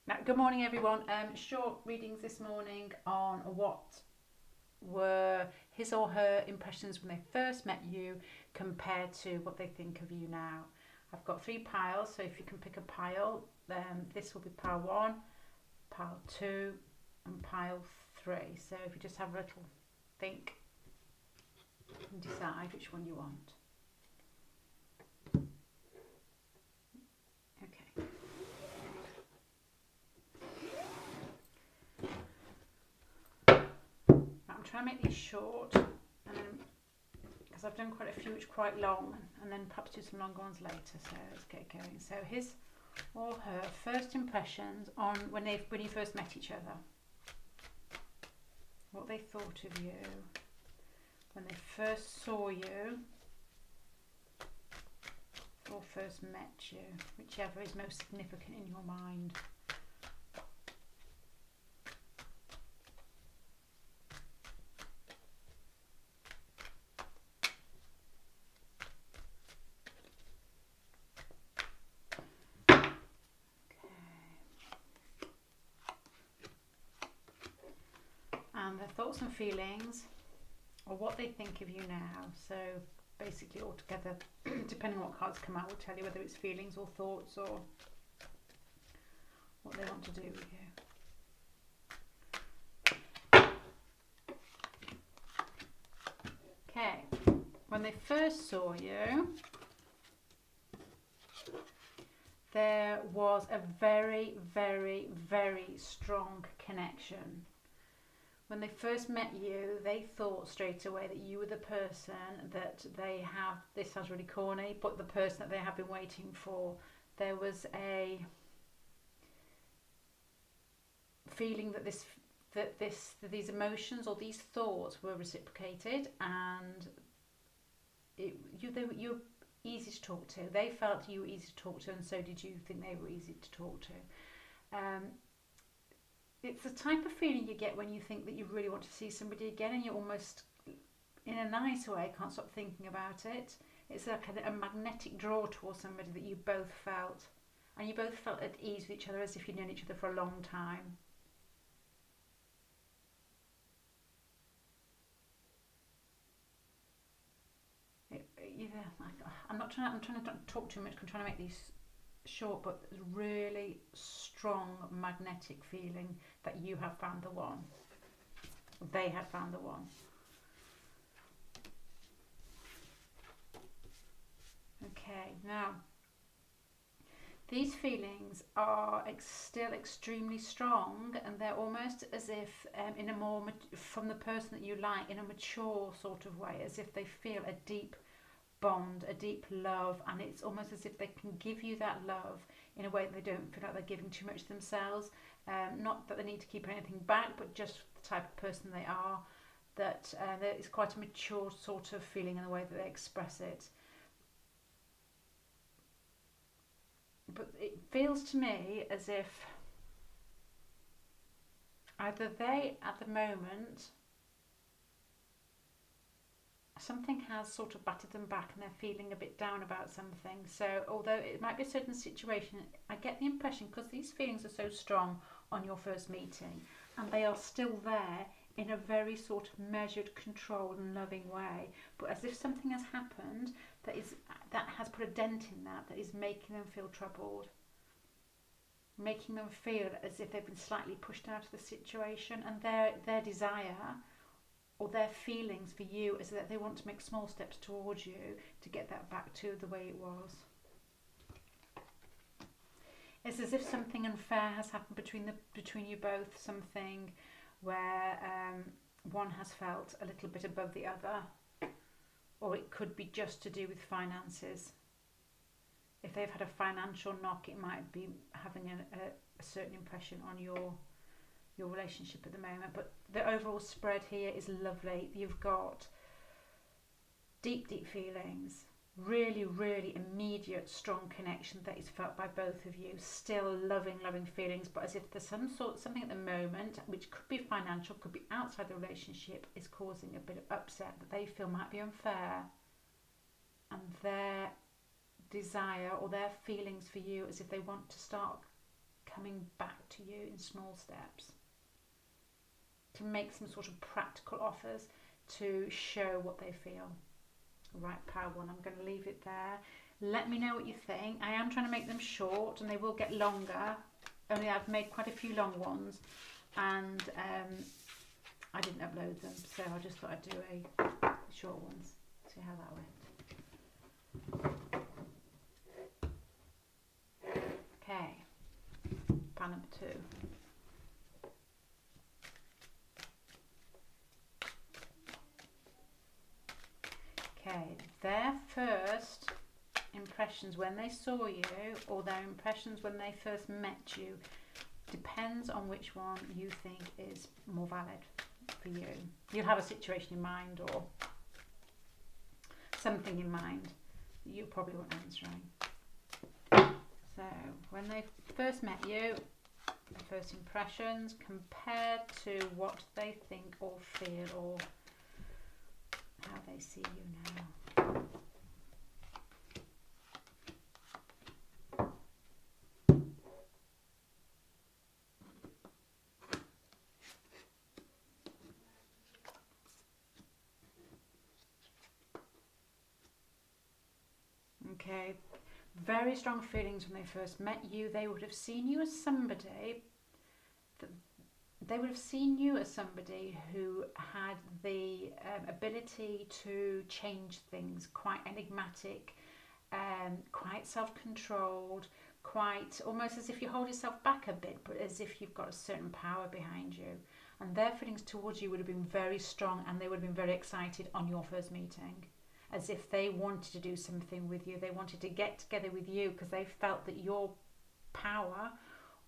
Now, good morning, everyone. Short readings this morning on what were his or her impressions when they first met you compared to what they think of you now. I've got three piles, so if you can pick a pile, this will be pile one, pile two, and pile three. So if you just have a little think and decide which one you want. Okay. I'm trying to make these short, because I've done quite a few which are quite long, and then perhaps do some longer ones later. So let's get going. So his or her first impressions on when you first met each other, what they thought of you when they first saw you or first met you, whichever is most significant in your mind. And their thoughts and feelings, or what they think of you now. So basically altogether, depending on what cards come out, will tell you whether it's feelings or thoughts or what they want to do with you. Okay, when they first saw you, there was a very, very, very strong connection. When they first met you, they thought straight away that you were the person that they have, this sounds really corny, but the person that they have been waiting for. There was a feeling that these emotions or these thoughts were reciprocated, and you were easy to talk to. They felt you were easy to talk to, and so did you think they were easy to talk to. It's the type of feeling you get when you think that you really want to see somebody again, and you're almost, in a nice way, can't stop thinking about it. It's like a magnetic draw towards somebody that you both felt, and you both felt at ease with each other, as if you'd known each other for a long time. I'm trying to not talk too much. I'm trying to make these short, but really strong magnetic feeling that you have found the one. They had found the one. Okay, now these feelings are still extremely strong, and they're almost as if in a more from the person that you like, in a mature sort of way, as if they feel a deep bond, a deep love, and it's almost as if they can give you that love in a way that they don't feel like they're giving too much themselves. Not that they need to keep anything back, but just the type of person they are, that it's quite a mature sort of feeling in the way that they express it. But it feels to me as if either they, at the moment, something has sort of battered them back and they're feeling a bit down about something. So although it might be a certain situation, I get the impression, because these feelings are so strong on your first meeting, and they are still there in a very sort of measured, controlled and loving way, but as if something has happened that has put a dent in that is making them feel troubled, making them feel as if they've been slightly pushed out of the situation, and their desire or their feelings for you is that they want to make small steps towards you to get that back to the way it was. It's as if something unfair has happened between you both, something where one has felt a little bit above the other, or it could be just to do with finances. If they've had a financial knock, it might be having a certain impression on your relationship at the moment. But the overall spread here is lovely. You've got deep feelings, really, really immediate, strong connection that is felt by both of you. Still loving feelings, but as if there's something at the moment, which could be financial, could be outside the relationship, is causing a bit of upset that they feel might be unfair, and their desire or their feelings for you, as if they want to start coming back to you in small steps, to make some sort of practical offers to show what they feel. Right, Power 1, I'm going to leave it there. Let me know what you think. I am trying to make them short and they will get longer. Only I've made quite a few long ones and I didn't upload them, so I just thought I'd do a short ones. See how that went. Okay, pile number 2. Okay, their first impressions when they saw you, or their impressions when they first met you, depends on which one you think is more valid for you. You'll have a situation in mind or something in mind that you probably won't answering. So when they first met you, the first impressions compared to what they think or feel or how they see you now. Okay, very strong feelings when they first met you. They would have seen you as somebody who had the ability to change things, quite enigmatic, quite self-controlled, quite almost as if you hold yourself back a bit, but as if you've got a certain power behind you. And their feelings towards you would have been very strong, and they would have been very excited on your first meeting, as if they wanted to do something with you. They wanted to get together with you because they felt that your power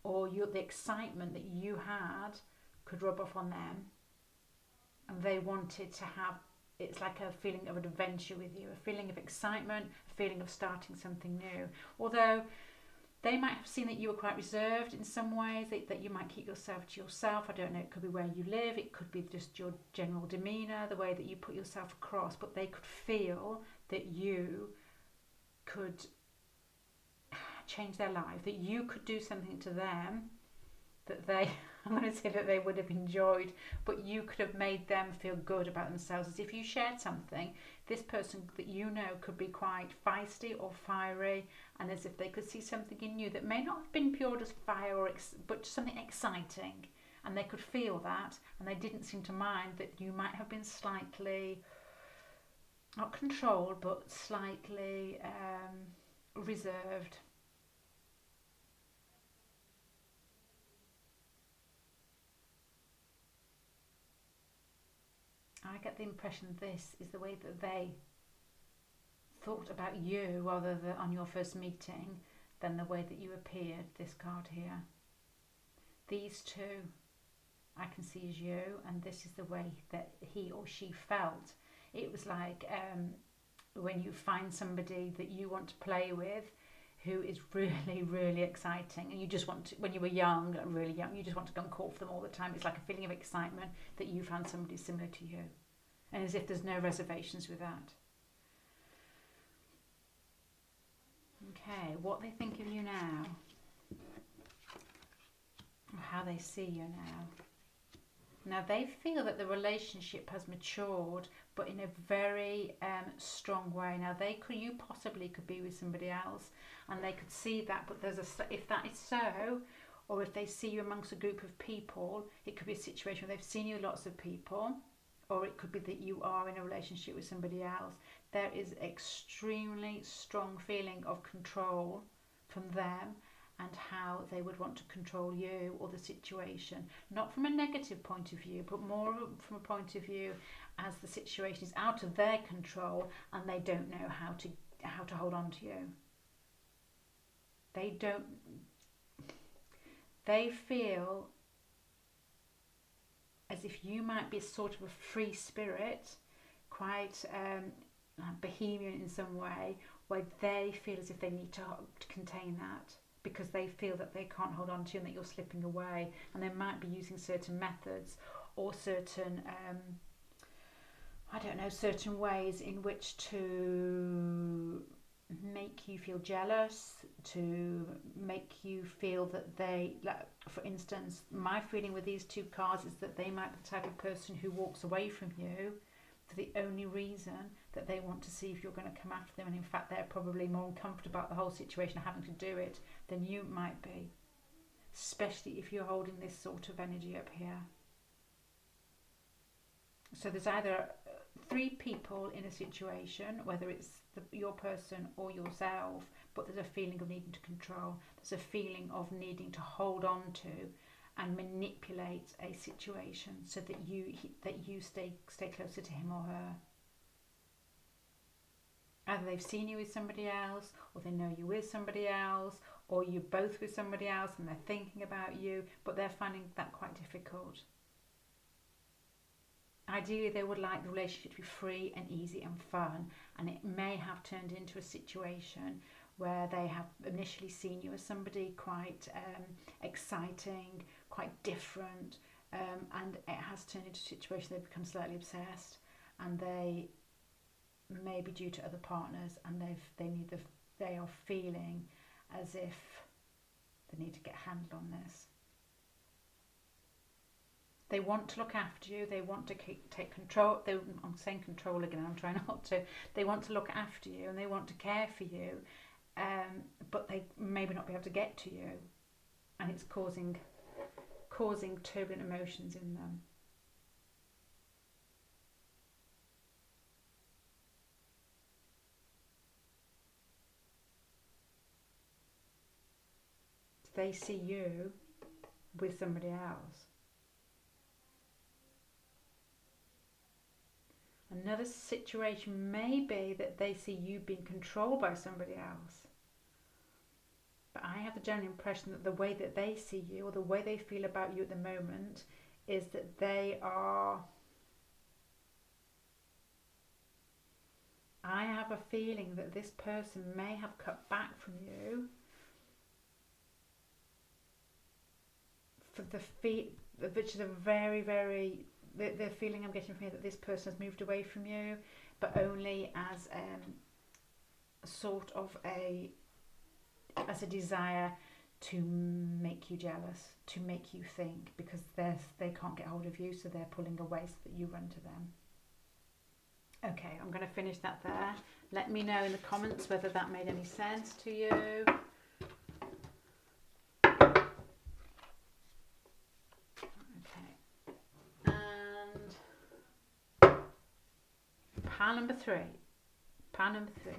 or the excitement that you had could rub off on them, and they wanted to have, it's like a feeling of an adventure with you, a feeling of excitement, a feeling of starting something new. Although they might have seen that you were quite reserved in some ways, that you might keep yourself to yourself. I don't know, it could be where you live, it could be just your general demeanour, the way that you put yourself across, but they could feel that you could change their life, that you could do something to them that they, I'm going to say that they would have enjoyed, but you could have made them feel good about themselves. As if you shared something, this person that you know could be quite feisty or fiery, and as if they could see something in you that may not have been pure as fire, but something exciting, and they could feel that, and they didn't seem to mind that you might have been slightly, not controlled, but slightly reserved. I get the impression this is the way that they thought about you rather than on your first meeting than the way that you appeared, this card here. These two I can see as you, and this is the way that he or she felt. It was like when you find somebody that you want to play with who is really, really exciting, and you just want to, when you were young, really young, you just want to go and call for them all the time. It's like a feeling of excitement that you found somebody similar to you, and as if there's no reservations with that. Okay, what they think of you now, or how they see you now. Now they feel that the relationship has matured, but in a very strong way. Now you possibly could be with somebody else, and they could see that. But if that is so, or if they see you amongst a group of people, it could be a situation where they've seen you with lots of people, or it could be that you are in a relationship with somebody else. There is extremely strong feeling of control from them, and how they would want to control you or the situation. Not from a negative point of view, but more from a point of view as the situation is out of their control and they don't know how to hold on to you. They feel as if you might be sort of a free spirit, quite bohemian in some way, where they feel as if they need to contain that, because they feel that they can't hold on to you and that you're slipping away, and they might be using certain methods or certain certain ways in which to make you feel jealous, to make you feel that they, like, for instance, my feeling with these two cards is that they might be the type of person who walks away from you for the only reason that they want to see if you're going to come after them, and in fact they're probably more uncomfortable about the whole situation, having to do it, than you might be, especially if you're holding this sort of energy up here. So there's either three people in a situation, whether it's your person or yourself, but there's a feeling of needing to control. There's a feeling of needing to hold on to and manipulate a situation so that you stay closer to him or her. Either they've seen you with somebody else, or they know you with somebody else, or you're both with somebody else and they're thinking about you, but they're finding that quite difficult. Ideally, they would like the relationship to be free and easy and fun, and it may have turned into a situation where they have initially seen you as somebody quite exciting, quite different, and it has turned into a situation they've become slightly obsessed, and they may be due to other partners, and they are feeling as if they need to get a handle on this. They want to look after you, they want to take control. I'm saying control again, I'm trying not to. They want to look after you and they want to care for you, but they maybe not be able to get to you, and it's causing turbulent emotions in them. They see you with somebody else. Another situation may be that they see you being controlled by somebody else. But I have the general impression that the way that they see you, or the way they feel about you at the moment, is that they are... I have a feeling that this person may have cut back from you for which is a very, very... The feeling I'm getting from here that this person has moved away from you, but only as sort of a desire to make you jealous, to make you think, because they can't get hold of you, so they're pulling away so that you run to them. Okay, I'm going to finish that there. Let me know in the comments whether that made any sense to you. Pile number three. Okay, pile number three.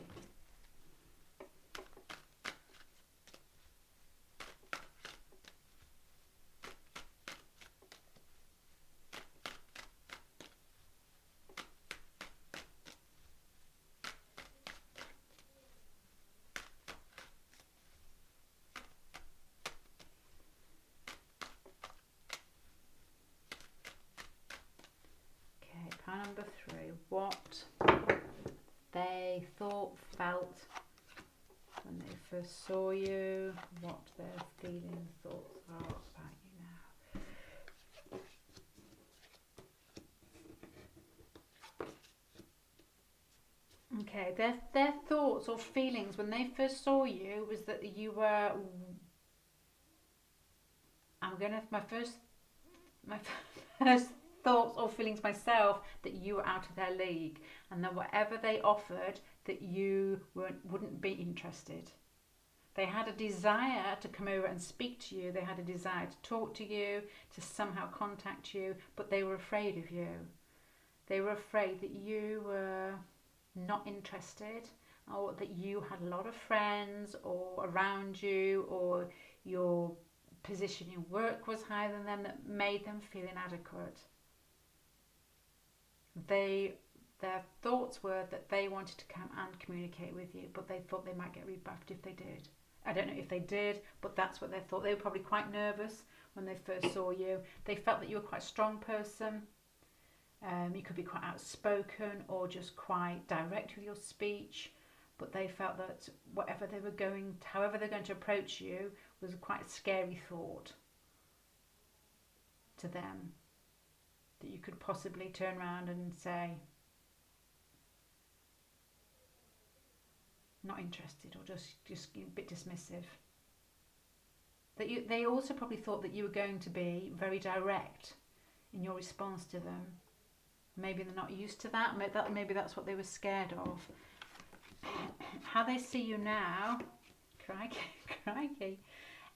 What they thought, felt when they first saw you, what their feelings, thoughts are about you now. Okay, their thoughts or feelings when they first saw you was that you were... My first thoughts or feelings myself, that you were out of their league, and that whatever they offered, that you wouldn't be interested. They had a desire to come over and speak to you. They had a desire to talk to you, to somehow contact you, but they were afraid of you. They were afraid that you were not interested, or that you had a lot of friends or around you, or your position in work was higher than them, that made them feel inadequate. Their thoughts were that they wanted to come and communicate with you, but they thought they might get rebuffed if they did. I don't know if they did, but that's what they thought. They were probably quite nervous when they first saw you. They felt that you were quite a strong person. You could be quite outspoken or just quite direct with your speech, but they felt that however they're going to approach you was quite a scary thought to them, that you could possibly turn around and say, not interested, or just a bit dismissive. They also probably thought that you were going to be very direct in your response to them. Maybe they're not used to that. Maybe that's what they were scared of. How they see you now, crikey.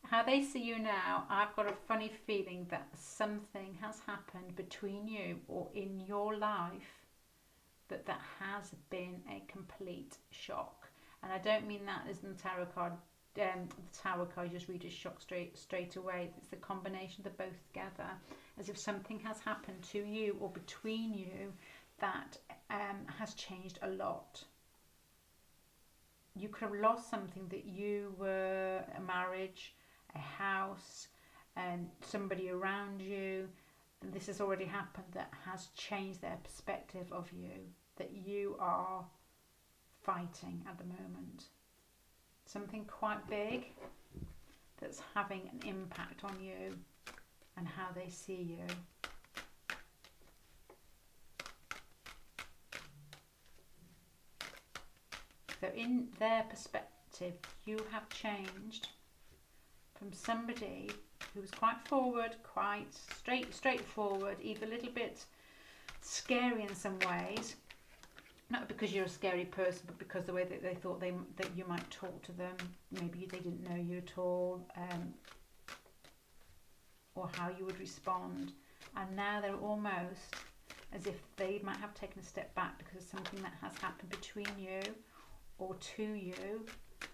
How they see you now, I've got a funny feeling that something has happened between you or in your life that has been a complete shock. And I don't mean that as the tarot card. The Tower card, you just read as shock straight away. It's the combination of the both together, as if something has happened to you or between you that has changed a lot. You could have lost something that you were, a marriage, a house, and somebody around you. And this has already happened that has changed their perspective of you, that you are fighting at the moment. Something quite big that's having an impact on you and how they see you. So in their perspective, you have changed from somebody who was quite forward, quite straightforward, even a little bit scary in some ways. Not because you're a scary person, but because the way that they thought that you might talk to them. Maybe they didn't know you at all, or how you would respond. And now they're almost as if they might have taken a step back because of something that has happened between you or to you,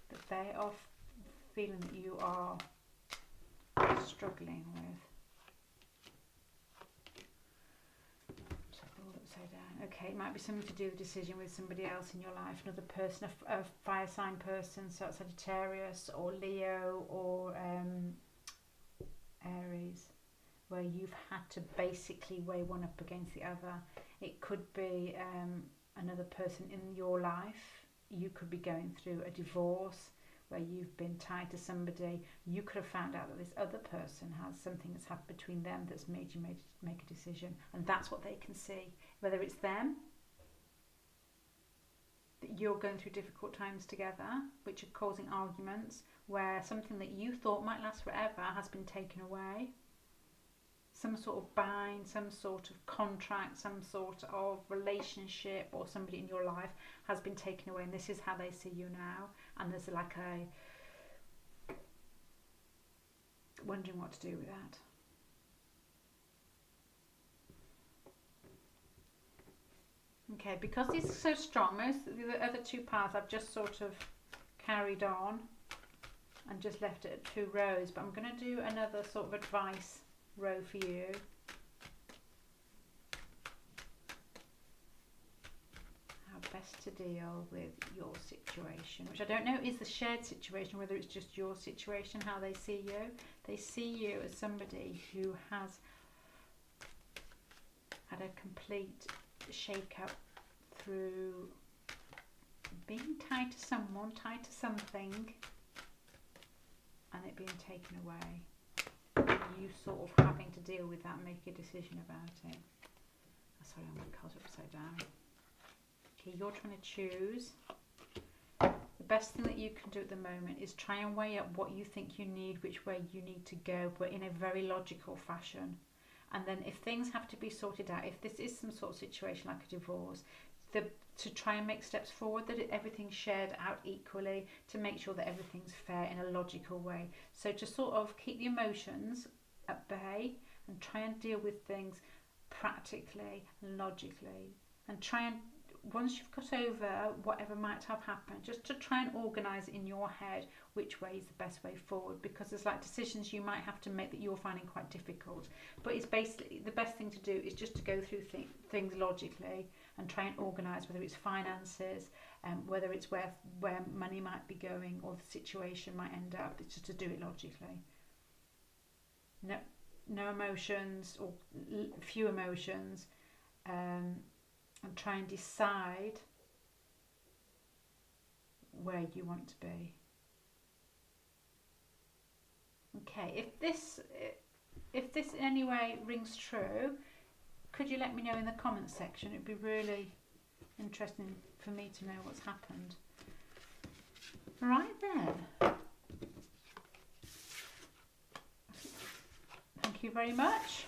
that they are feeling that you are struggling with. Okay, it might be something to do with a decision with somebody else in your life, another person, a fire sign person, so Sagittarius or Leo or Aries, where you've had to basically weigh one up against the other. It could be another person in your life. You could be going through a divorce where you've been tied to somebody. You could have found out that this other person has something that's happened between them that's made you make a decision, and that's what they can see. Whether it's them, that you're going through difficult times together, which are causing arguments, where something that you thought might last forever has been taken away. Some sort of bind, some sort of contract, some sort of relationship or somebody in your life has been taken away, and this is how they see you now. And there's like a wondering what to do with that. Okay, because these are so strong, most of the other two piles I've just sort of carried on and just left it at 2 rows, but I'm going to do another sort of advice row for you. How best to deal with your situation, which I don't know is the shared situation, whether it's just your situation, how they see you. They see you as somebody who has had a complete shake-up through being tied to someone, tied to something, and it being taken away. You sort of having to deal with that, make a decision about it. Sorry, my cards are upside down. Okay, you're trying to choose. The best thing that you can do at the moment is try and weigh up what you think you need, which way you need to go, but in a very logical fashion. And then if things have to be sorted out, if this is some sort of situation like a divorce, to try and make steps forward, that everything's shared out equally, to make sure that everything's fair in a logical way. So to sort of keep the emotions at bay and try and deal with things practically and logically, and try and, once you've got over whatever might have happened, just to try and organise in your head which way is the best way forward, because there's like decisions you might have to make that you're finding quite difficult, but it's basically the best thing to do is just to go through things logically and try and organise, whether it's finances, whether it's where money might be going or the situation might end up. It's just to do it logically. No emotions, or few emotions, and try and decide where you want to be. Okay, if this in any way rings true, could you let me know in the comments section? It'd be really interesting for me to know what's happened. Right then. Thank you very much.